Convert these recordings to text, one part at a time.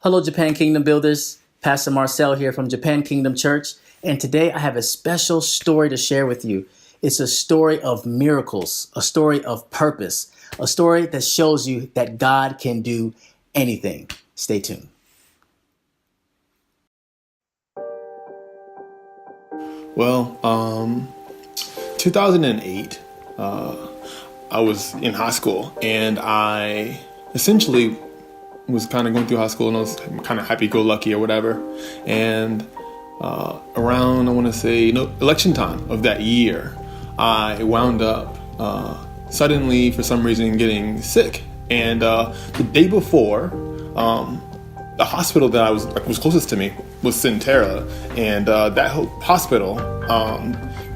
Hello, Japan Kingdom builders. Pastor Marcel here from Japan Kingdom Church. And today I have a special story to share with you. It's a story of miracles, a story of purpose, a story that shows you that God can do anything. Stay tuned. Well, 2008, I was in high school, and I essentially was kind of going through high school, and I was kind of happy-go-lucky or whatever. And around, I want to say, election time of that year, I wound up suddenly, for some reason, getting sick. And the day before, the hospital that was closest to me was Centera, and that hospital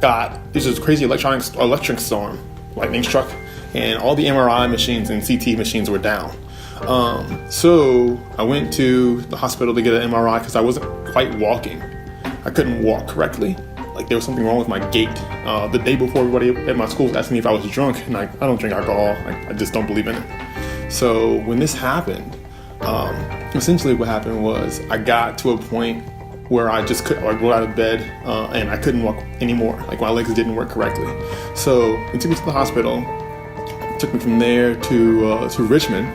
got this crazy electric storm, lightning struck, and all the MRI machines and CT machines were down. So I went to the hospital to get an MRI because I wasn't quite walking. I couldn't walk correctly. Like there was something wrong with my gait. The day before, everybody at my school was asking me if I was drunk, and I don't drink alcohol. I just don't believe in it. So when this happened, essentially what happened was I got to a point where I just couldn't go out of bed and I couldn't walk anymore. Like my legs didn't work correctly. So they took me to the hospital, took me from there to Richmond,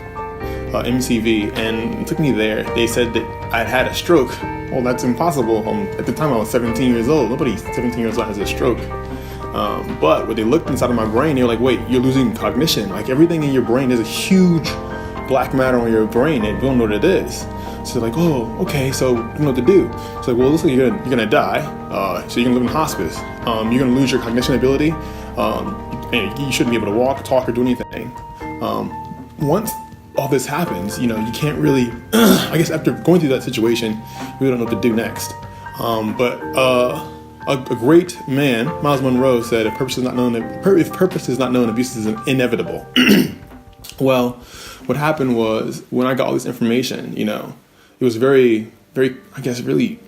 MCV, and took me there. They said that I'd had a stroke. Well, that's impossible. At the time I was 17 years old. Nobody 17 years old has a stroke. But when they looked inside of my brain, they were like, wait, you're losing cognition. Like everything in your brain, there's a huge black matter on your brain and you don't know what it is. So they're like, oh, okay, so you know what to do. It's like, well, looks like you're gonna die, so you're gonna live in hospice. You're gonna lose your cognition ability, and you shouldn't be able to walk, talk, or do anything. Once all this happens, you can't really, I guess after going through that situation, we don't know what to do next. But a great man, Miles Monroe, said, if purpose is not known, abuse is inevitable. Well, what happened was when I got all this information, it was very, very, I guess, really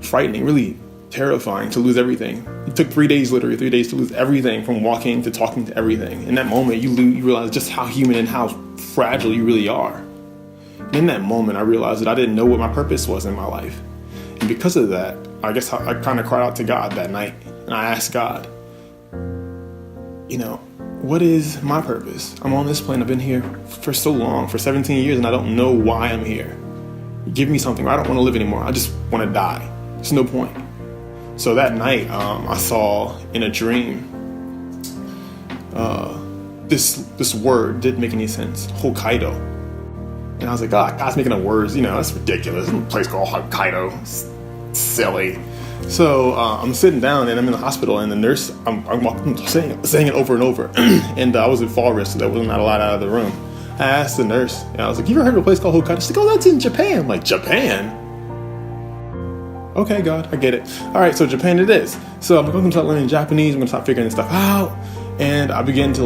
frightening, really terrifying to lose everything. It took 3 days, literally 3 days, to lose everything from walking to talking to everything. In that moment, you realize just how human and how fragile you really are. And in that moment, I realized that I didn't know what my purpose was in my life. And because of that, I guess I kind of cried out to God that night. And I asked God, what is my purpose? I'm on this plane. I've been here for so long, for 17 years, and I don't know why I'm here. Give me something. I don't want to live anymore. I just want to die. There's no point. So that night, I saw in a dream, this word didn't make any sense, Hokkaido. And I was like, God, God's making up words. That's ridiculous. There's a place called Hokkaido. It's silly. So I'm sitting down and I'm in the hospital, and the nurse, I'm saying it over and over. And I was in fall risk, so that was not allowed out of the room. I asked the nurse, and I was like, you ever heard of a place called Hokkaido? She's like, oh, that's in Japan. I'm like, Japan? Okay, God, I get it. All right, so Japan it is. So I'm going to start learning Japanese. I'm going to start figuring this stuff out. And I begin to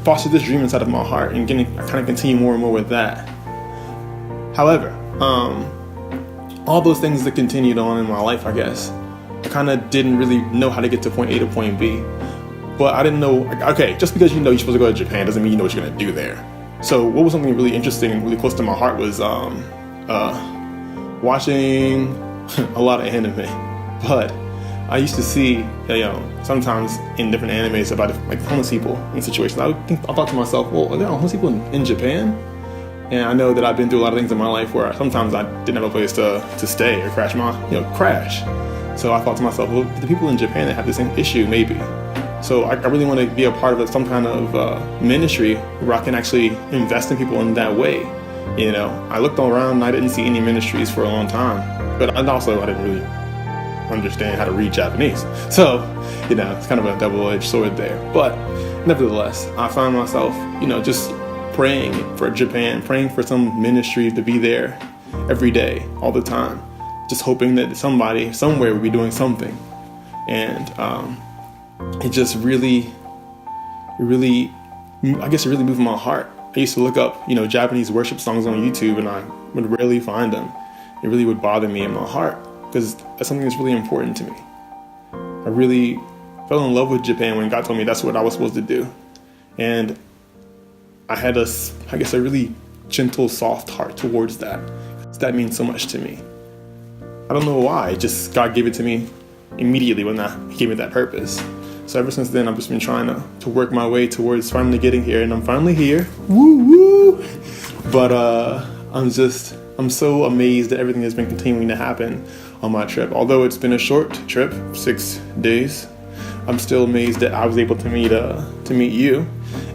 foster this dream inside of my heart, and I kind of continue more and more with that. However, all those things that continued on in my life, I guess, I kind of didn't really know how to get to point A to point B. But I didn't know, okay, just because you're supposed to go to Japan doesn't mean you know what you're going to do there. So what was something really interesting and really close to my heart was watching a lot of anime. But I used to see, sometimes in different animes about like homeless people in situations. I thought to myself, well, are there homeless people in Japan? And I know that I've been through a lot of things in my life where sometimes I didn't have a place to stay or crash. So I thought to myself, well, the people in Japan that have the same issue, maybe. So I really want to be a part of some kind of ministry where I can actually invest in people in that way. I looked all around and I didn't see any ministries for a long time. But also I didn't really understand how to read Japanese. So, it's kind of a double-edged sword there. But nevertheless, I found myself, just praying for Japan, praying for some ministry to be there every day, all the time, just hoping that somebody, somewhere would be doing something. And it just really moved my heart. I used to look up, Japanese worship songs on YouTube, and I would rarely find them. It really would bother me in my heart, because that's something that's really important to me. I really fell in love with Japan when God told me that's what I was supposed to do. And I had a really gentle, soft heart towards that. That means so much to me. I don't know why, just God gave it to me immediately when He gave me that purpose. So ever since then, I've just been trying to work my way towards finally getting here, and I'm finally here. Woo woo! But I'm so amazed at everything that's been continuing to happen on my trip. Although it's been a short trip, 6 days, I'm still amazed that I was able to meet you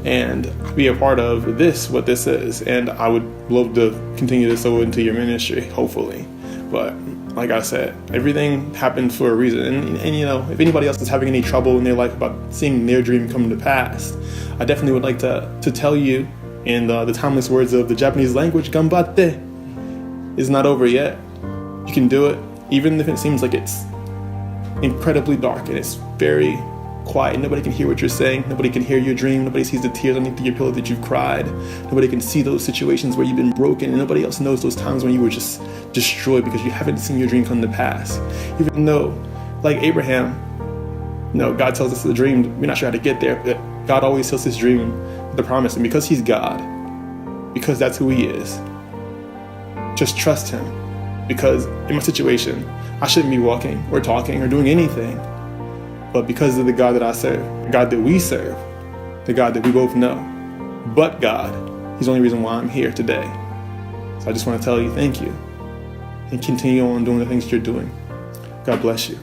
and be a part of what this is. And I would love to continue to sow into your ministry, hopefully. But like I said, everything happened for a reason. And you know, if anybody else is having any trouble in their life about seeing their dream come to pass, I definitely would like to tell you in the timeless words of the Japanese language, "Ganbatte." It's not over yet. You can do it, even if it seems like it's incredibly dark and it's very quiet. Nobody can hear what you're saying. Nobody can hear your dream. Nobody sees the tears underneath your pillow that you've cried. Nobody can see those situations where you've been broken, and nobody else knows those times when you were just destroyed because you haven't seen your dream come to pass. Even though, like Abraham, God tells us the dream, we're not sure how to get there, but God always tells his dream the promise. And because he's God, because that's who he is, just trust him. Because in my situation, I shouldn't be walking or talking or doing anything. But because of the God that I serve, the God that we serve, the God that we both know, but God, he's the only reason why I'm here today. So I just want to tell you thank you and continue on doing the things you're doing. God bless you.